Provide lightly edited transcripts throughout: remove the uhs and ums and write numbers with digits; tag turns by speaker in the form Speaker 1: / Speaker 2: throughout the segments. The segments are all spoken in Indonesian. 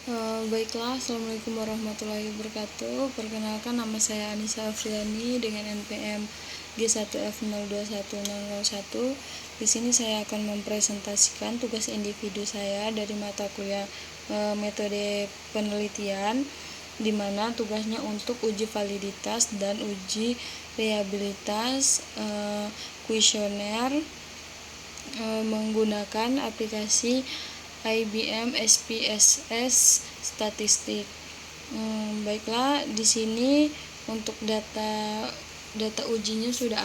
Speaker 1: Baiklah, Assalamualaikum warahmatullahi wabarakatuh. Perkenalkan, nama saya Anissa Afriani dengan NPM G1F021001. Di sini saya akan mempresentasikan tugas individu saya dari mata kuliah metode penelitian, di mana tugasnya untuk uji validitas dan uji reliabilitas kuesioner menggunakan aplikasi IBM SPSS Statistik. Baiklah, di sini untuk data ujinya sudah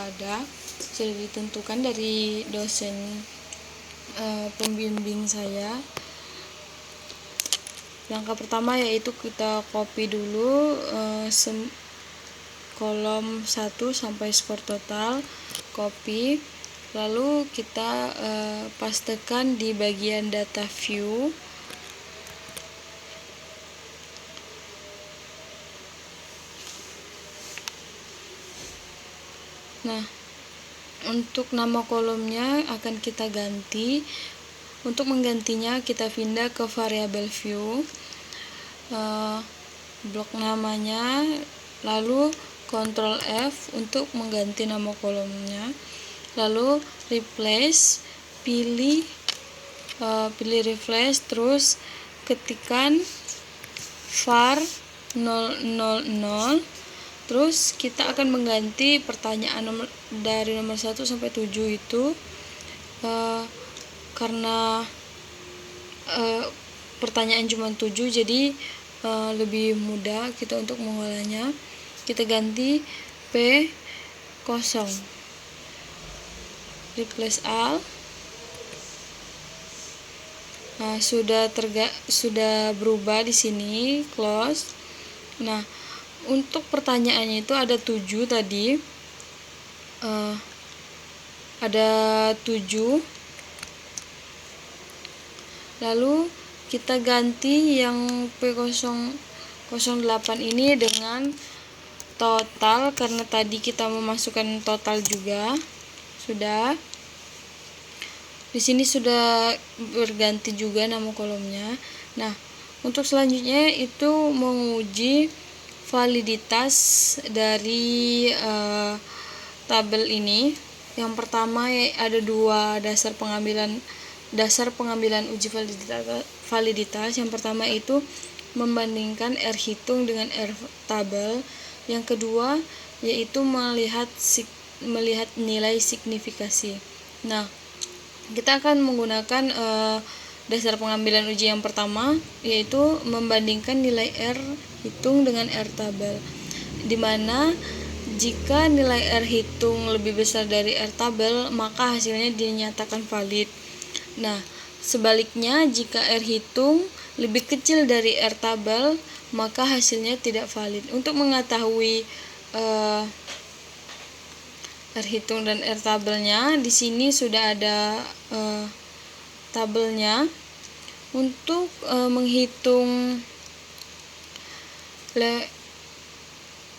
Speaker 1: ditentukan dari dosen pembimbing saya. Langkah pertama yaitu kita copy dulu kolom 1 sampai skor total, copy. Lalu kita pastekan di bagian data view. Nah, untuk nama kolomnya akan kita ganti. Untuk menggantinya kita pindah ke variabel view, blok namanya, lalu Ctrl F untuk mengganti nama kolomnya. Lalu replace, pilih replace, terus ketikkan var 000, terus kita akan mengganti pertanyaan dari nomor 1 sampai 7 itu karena pertanyaan cuma 7, jadi lebih mudah kita untuk mengolahnya. Kita ganti P0, replace all. Nah, sudah berubah di sini, close. Nah, untuk pertanyaannya itu ada 7 tadi. Ada 7. Lalu kita ganti yang P008 ini dengan total, karena tadi kita memasukkan total juga. Sudah. Di sini sudah berganti juga nama kolomnya. Nah, untuk selanjutnya itu menguji validitas dari tabel ini. Yang pertama ada 2 dasar pengambilan uji validitas. Yang pertama itu membandingkan R hitung dengan R tabel. Yang kedua yaitu melihat nilai signifikasi. Nah, kita akan menggunakan dasar pengambilan uji yang pertama, yaitu membandingkan nilai R hitung dengan R tabel, di mana jika nilai R hitung lebih besar dari R tabel, maka hasilnya dinyatakan valid. Nah, sebaliknya jika R hitung lebih kecil dari R tabel, maka hasilnya tidak valid. Untuk mengetahui R hitung dan R tabelnya, di sini sudah ada tabelnya. Untuk menghitung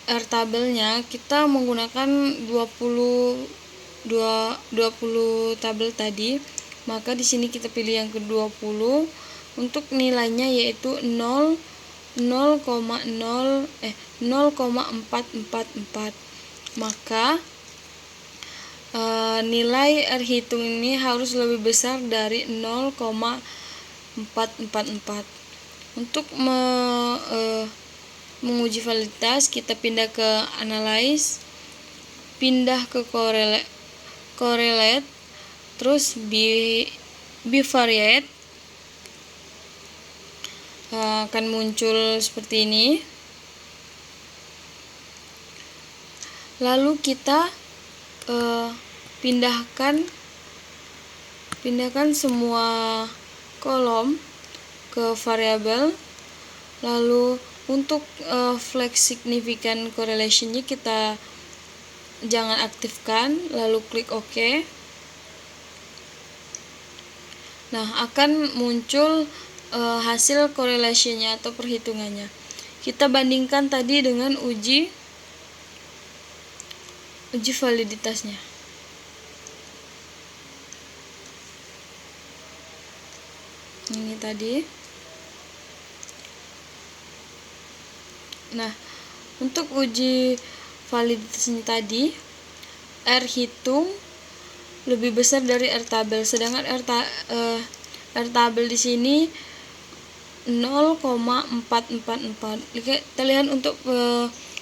Speaker 1: R tabelnya, kita menggunakan 20 tabel tadi. Maka di sini kita pilih yang ke-20. Untuk nilainya yaitu 0,444. Maka nilai R hitung ini harus lebih besar dari 0,444. Untuk menguji validitas, kita pindah ke analyze, pindah ke correlate, terus bivariate, akan muncul seperti ini. Lalu kita pindahkan semua kolom ke variabel. Lalu untuk flag significant correlation-nya kita jangan aktifkan, lalu klik OK. Nah, akan muncul hasil correlation-nya atau perhitungannya. Kita bandingkan tadi dengan uji validitasnya. Ini tadi. Nah, untuk uji validitasnya tadi, R hitung lebih besar dari R tabel, sedangkan R tabel di sini 0,444. Kita lihat untuk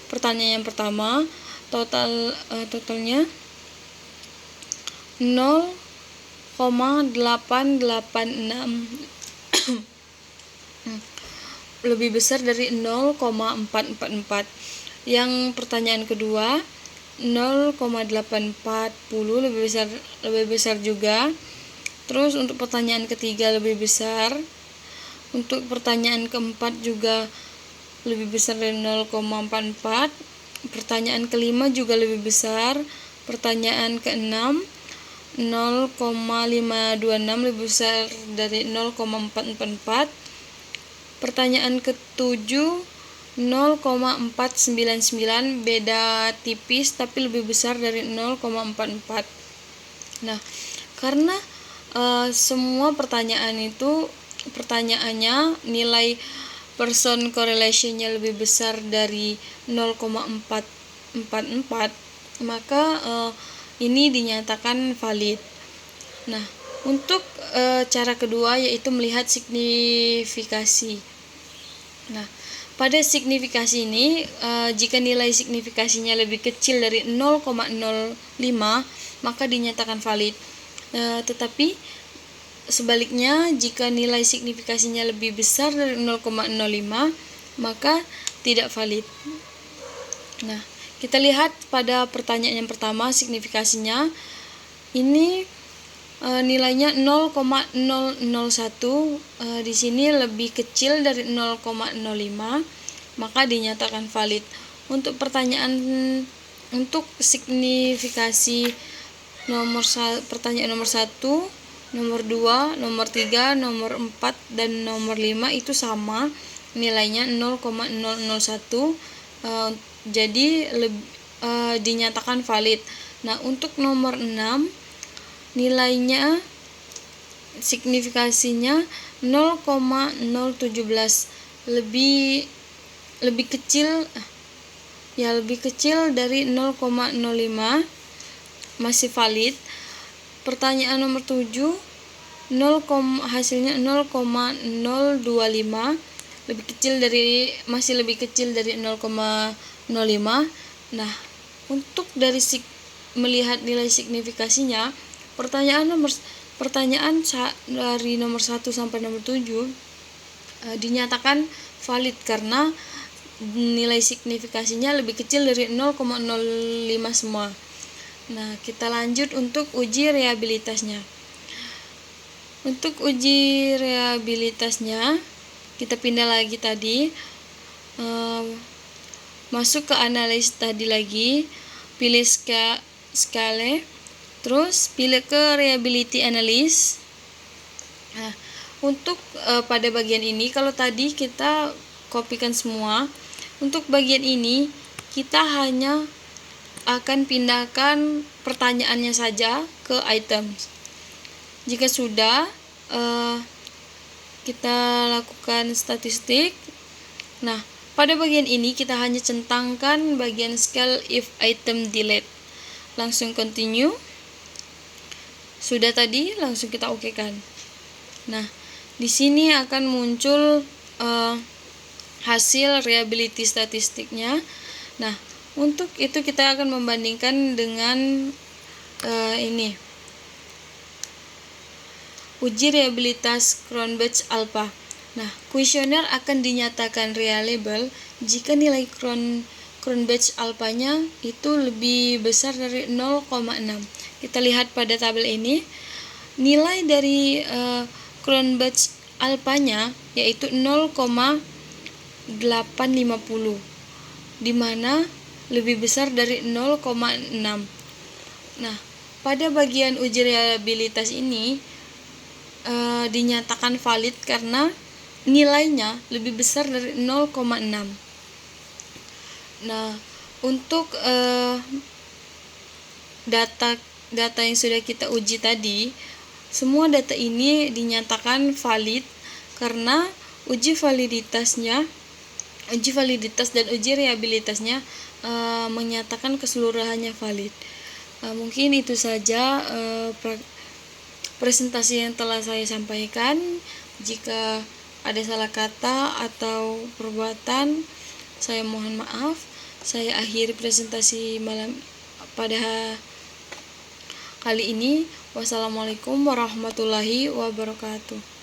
Speaker 1: pertanyaan yang pertama, totalnya 0,886 lebih besar dari 0,444. Yang pertanyaan kedua 0,840 lebih besar juga. Terus untuk pertanyaan ketiga lebih besar. Untuk pertanyaan keempat juga lebih besar dari 0,44. Pertanyaan kelima juga lebih besar. Pertanyaan keenam 0,526 lebih besar dari 0,444. Pertanyaan ketujuh 0,499 beda tipis tapi lebih besar dari 0,44. Nah, karena semua pertanyaannya nilai person correlation-nya lebih besar dari 0,444, maka ini dinyatakan valid. Nah, untuk cara kedua yaitu melihat signifikasi. Nah, pada signifikasi ini, jika nilai signifikasinya lebih kecil dari 0,05, maka dinyatakan valid. Tetapi sebaliknya, jika nilai signifikasinya lebih besar dari 0,05, maka tidak valid. Nah, kita lihat pada pertanyaan yang pertama, signifikasinya ini nilainya 0,001, di sini lebih kecil dari 0,05, maka dinyatakan valid. Untuk untuk signifikasi pertanyaan nomor 1, nomor 2, nomor 3, nomor 4 dan nomor 5 itu sama nilainya 0,001, jadi dinyatakan valid. Nah, untuk nomor 6 nilainya signifikasinya 0,017, lebih kecil dari 0,05, masih valid. Pertanyaan nomor 7 hasilnya 0,025, masih lebih kecil dari 0,05. Nah, untuk dari melihat nilai signifikasinya, pertanyaan dari nomor 1 sampai nomor 7 dinyatakan valid karena nilai signifikasinya lebih kecil dari 0,05 semua. Nah, kita lanjut untuk uji reabilitasnya. Untuk uji reabilitasnya, kita pindah lagi tadi, masuk ke analis tadi lagi, pilih skala, terus pilih ke reliability analysis. Nah, untuk pada bagian ini, kalau tadi kita kopikan semua, untuk bagian ini kita hanya akan pindahkan pertanyaannya saja ke items. Jika sudah, kita lakukan statistik. Nah, pada bagian ini kita hanya centangkan bagian scale if item delete. Langsung continue. Sudah tadi, langsung kita okekan. Nah, di sini akan muncul hasil reliability statistiknya. Nah, untuk itu kita akan membandingkan dengan ini, uji reliabilitas Cronbach's alpha. Nah, kuesioner akan dinyatakan reliable jika nilai Cronbach's alpha-nya itu lebih besar dari 0,6. Kita lihat pada tabel ini, nilai dari Cronbach's alpha-nya yaitu 0,850, di mana lebih besar dari 0,6. Nah, pada bagian uji reliabilitas ini dinyatakan valid karena nilainya lebih besar dari 0,6. Nah, untuk data yang sudah kita uji tadi, semua data ini dinyatakan valid karena uji validitasnya Uji validitas dan uji reliabilitasnya menyatakan keseluruhannya valid. Mungkin itu saja presentasi yang telah saya sampaikan. Jika ada salah kata atau perbuatan, saya mohon maaf. Saya akhiri presentasi malam pada kali ini. Wassalamualaikum warahmatullahi wabarakatuh.